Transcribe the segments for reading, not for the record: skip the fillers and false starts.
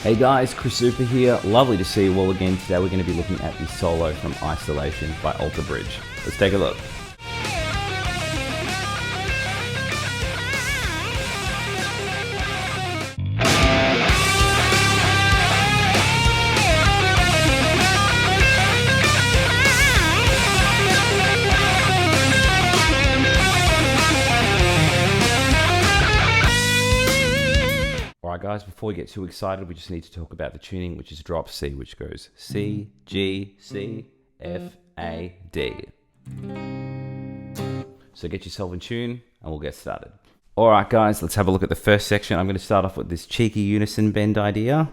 Hey guys, Chris Super here. Lovely to see you all again. Today we're going to be looking at the solo from Isolation by Alter Bridge. Let's take a look. Alright guys, before we get too excited, we just need to talk about the tuning, which is drop C, which goes C, G, C, F, A, D. So get yourself in tune and we'll get started. Alright guys, let's have a look at the first section. I'm going to start off with this cheeky unison bend idea.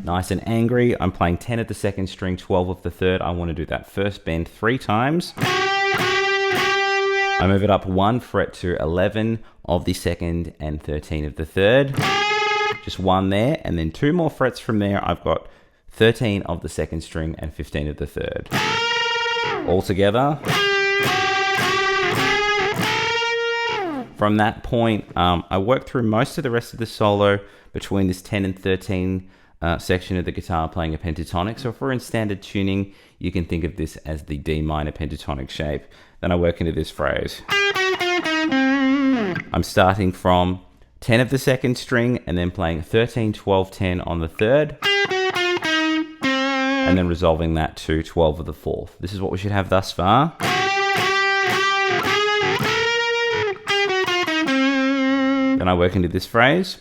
Nice and angry. I'm playing 10 of the second string, 12 of the third. I want to do that first bend 3 times. I move it up 1 fret to 11 of the second and 13 of the third. Just 1 there, and then 2 more frets from there. I've got 13 of the second string and 15 of the third. All together. From that point, I work through most of the rest of the solo between this 10 and 13 section of the guitar playing a pentatonic. So if we're in standard tuning, you can think of this as the D minor pentatonic shape. Then I work into this phrase. I'm starting from 10 of the second string and then playing 13, 12, 10 on the third. And then resolving that to 12 of the fourth. This is what we should have thus far. Then I work into this phrase.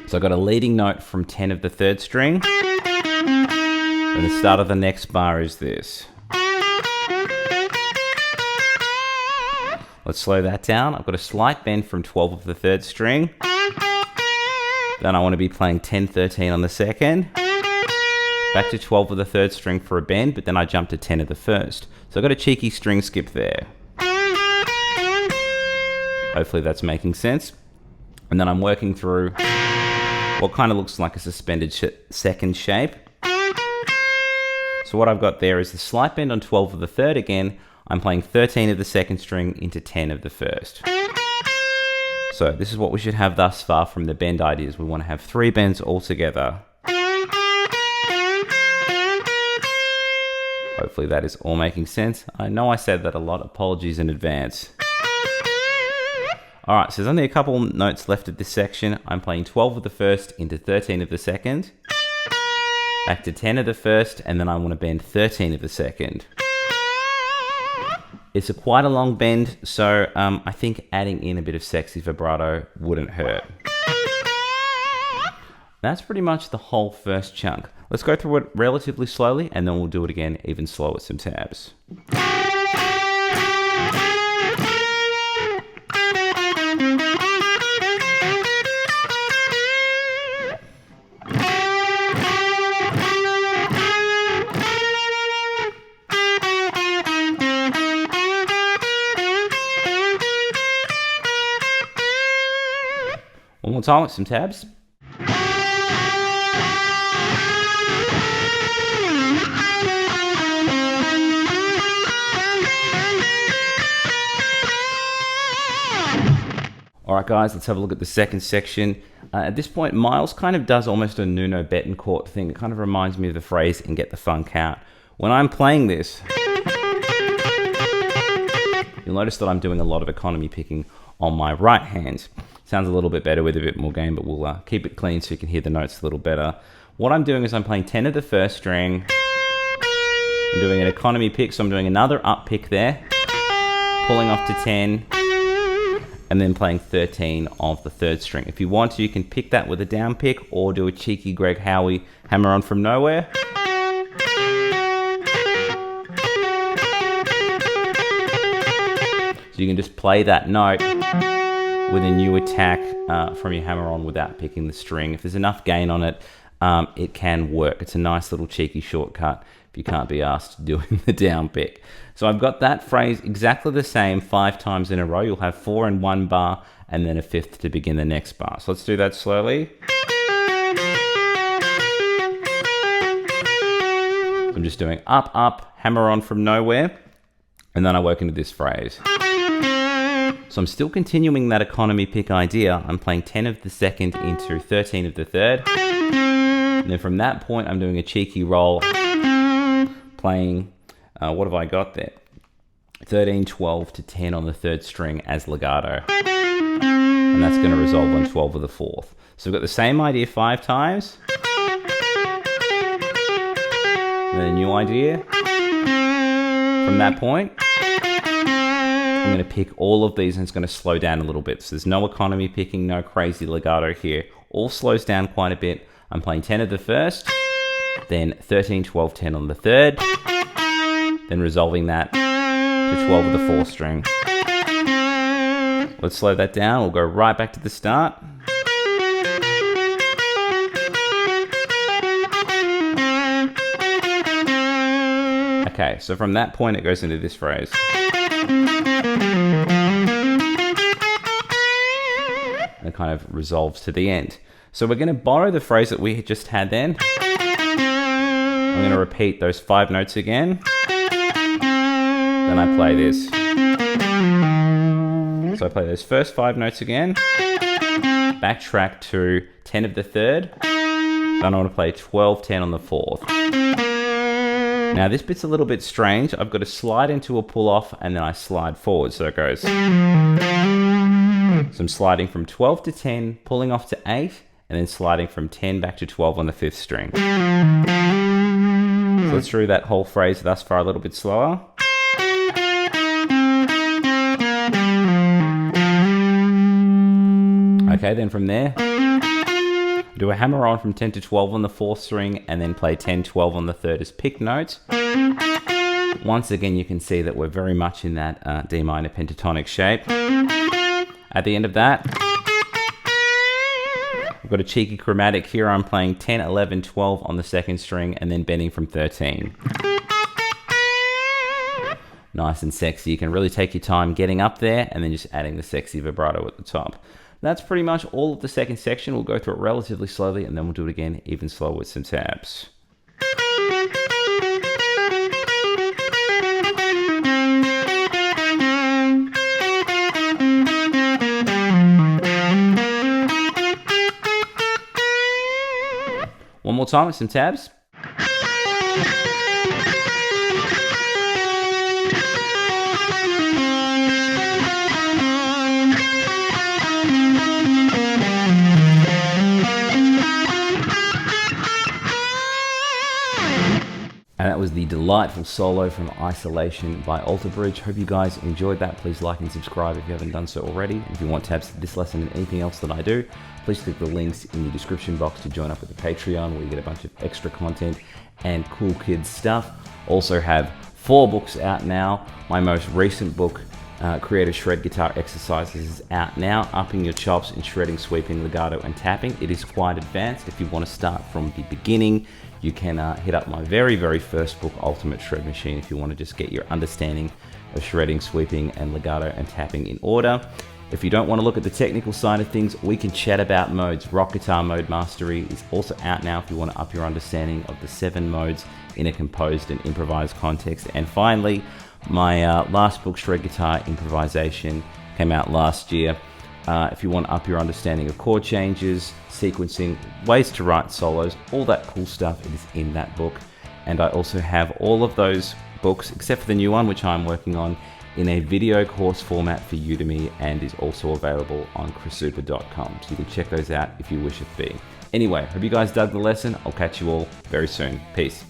So I've got a leading note from 10 of the third string. And the start of the next bar is this. Let's slow that down. I've got a slight bend from 12 of the third string. Then I want to be playing 10, 13 on the second. Back to 12 of the third string for a bend, but then I jump to 10 of the first. So I've got a cheeky string skip there. Hopefully that's making sense. And then I'm working through what kind of looks like a suspended second shape. So what I've got there is the slight bend on 12 of the third again. I'm playing 13 of the second string into 10 of the first. So this is what we should have thus far from the bend ideas. We want to have 3 bends all together. Hopefully that is all making sense. I know I said that a lot. Apologies in advance. Alright, so there's only a couple notes left of this section. I'm playing 12 of the first into 13 of the second. Back to 10 of the first, and then I want to bend 13 of the second. It's quite a long bend, so I think adding in a bit of sexy vibrato wouldn't hurt. That's pretty much the whole first chunk. Let's go through it relatively slowly, and then we'll do it again even slower with some tabs. One more time with some tabs. Alright guys, let's have a look at the second section. At this point, Miles kind of does almost a Nuno Bettencourt thing. It kind of reminds me of the phrase, and get the funk out. When I'm playing this, you'll notice that I'm doing a lot of economy picking on my right hand. Sounds a little bit better with a bit more gain, but we'll keep it clean so you can hear the notes a little better. What I'm doing is I'm playing 10 of the first string. I'm doing an economy pick, so I'm doing another up pick there. Pulling off to 10. And then playing 13 of the third string. If you want to, you can pick that with a down pick or do a cheeky Greg Howie hammer on from nowhere. So you can just play that note with a new attack from your hammer on without picking the string. If there's enough gain on it, it can work. It's a nice little cheeky shortcut if you can't be asked doing the down pick. So I've got that phrase exactly the same 5 times in a row. You'll have 4 in one bar and then a 5th to begin the next bar. So let's do that slowly. I'm just doing up, hammer on from nowhere, and then I work into this phrase. So I'm still continuing that economy pick idea. I'm playing 10 of the second into 13 of the third. And then from that point, I'm doing a cheeky roll, playing, what have I got there? 13, 12 to 10 on the third string as legato. And that's going to resolve on 12 of the fourth. So we've got the same idea 5 times. And then a new idea. From that point, I'm going to pick all of these and it's going to slow down a little bit. So there's no economy picking, no crazy legato here. All slows down quite a bit. I'm playing 10 of the first, then 13, 12, 10 on the third, then resolving that to 12 of the fourth string. Let's slow that down. We'll go right back to the start. Okay, so from that point it goes into this phrase. And it kind of resolves to the end. So we're going to borrow the phrase that we just had then. I'm going to repeat those 5 notes again. Then I play this. So I play those first 5 notes again. Backtrack to 10 of the third. Then I want to play 12, 10 on the fourth. Now this bit's a little bit strange. I've got to slide into a pull off and then I slide forward. So it goes. So I'm sliding from 12 to 10, pulling off to 8, and then sliding from 10 back to 12 on the 5th string. So let's do that whole phrase thus far a little bit slower. Okay, then from there, do a hammer on from 10 to 12 on the 4th string and then play 10, 12 on the 3rd as pick notes. Once again, you can see that we're very much in that D minor pentatonic shape. At the end of that, I've got a cheeky chromatic here. I'm playing 10, 11, 12 on the 2nd string and then bending from 13. Nice and sexy. You can really take your time getting up there and then just adding the sexy vibrato at the top. That's pretty much all of the second section. We'll go through it relatively slowly and then we'll do it again even slower with some tabs. One more time with some tabs. And that was the delightful solo from Isolation by Alter Bridge. Hope you guys enjoyed that. Please like and subscribe if you haven't done so already. If you want tabs to this lesson and anything else that I do, please click the links in the description box to join up with the Patreon, where you get a bunch of extra content and cool kids stuff. Also have 4 books out now. My most recent book, Creative Shred Guitar Exercises, is out now, upping your chops in shredding, sweeping, legato, and tapping. It is quite advanced. If you want to start from the beginning, you can hit up my very, very first book, Ultimate Shred Machine, if you want to just get your understanding of shredding, sweeping, and legato and tapping in order. If you don't want to look at the technical side of things, we can chat about modes. Rock Guitar Mode Mastery is also out now if you want to up your understanding of the 7 modes in a composed and improvised context. And finally, my last book, Shred Guitar Improvisation, came out last year. If you want to up your understanding of chord changes, sequencing, ways to write solos, all that cool stuff, it is in that book. And I also have all of those books, except for the new one, which I'm working on, in a video course format for Udemy, and is also available on chrissuper.com. So you can check those out if you wish it be. Anyway, hope you guys dug the lesson. I'll catch you all very soon. Peace.